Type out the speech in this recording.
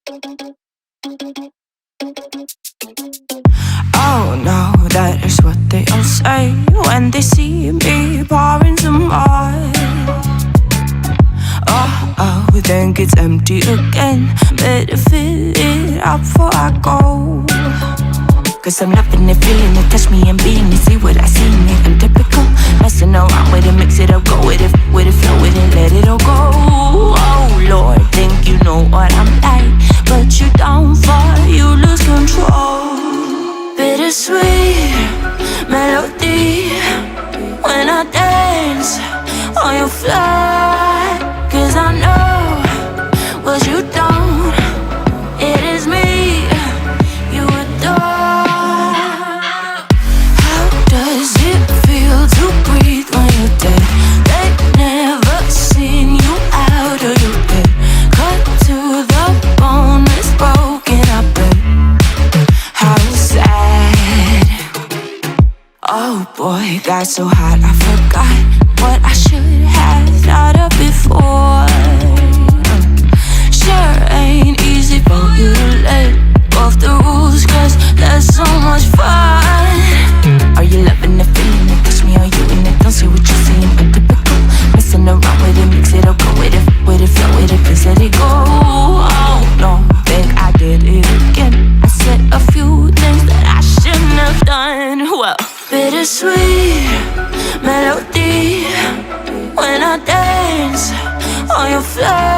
Oh no, that is what they all say when they see me pouring some more. Oh, think it's empty again. Better fill it up before I go. Cause I'm loving it, feeling it, touch me and being it. See what I see in it, I'm typical. Messing around with it, mix it up, go with it, flow with it, let it all go. Oh Lord, think you know what I'm like, but you don't fall, you lose control. Bittersweet melody when I dance on your fly. Cause I know what you don't, it is me you adore. How does it feel to breathe when you're dead? They've never seen you out of your bed. Cut to the bone, it's broken, I bet. How sad. Oh boy, got so hot I forgot what I should have thought of before. Sure ain't easy for you to let go of the rules, cause there's so much fun. Are you loving it, feeling it, touch me, are you in it? Don't say what you're saying, but typical. Messing around with it, mix it up, go with it, flow with it, please let it go. Oh no, think I did it again. I said a few things that I shouldn't have done. Well, bittersweet melody when I dance on your fly.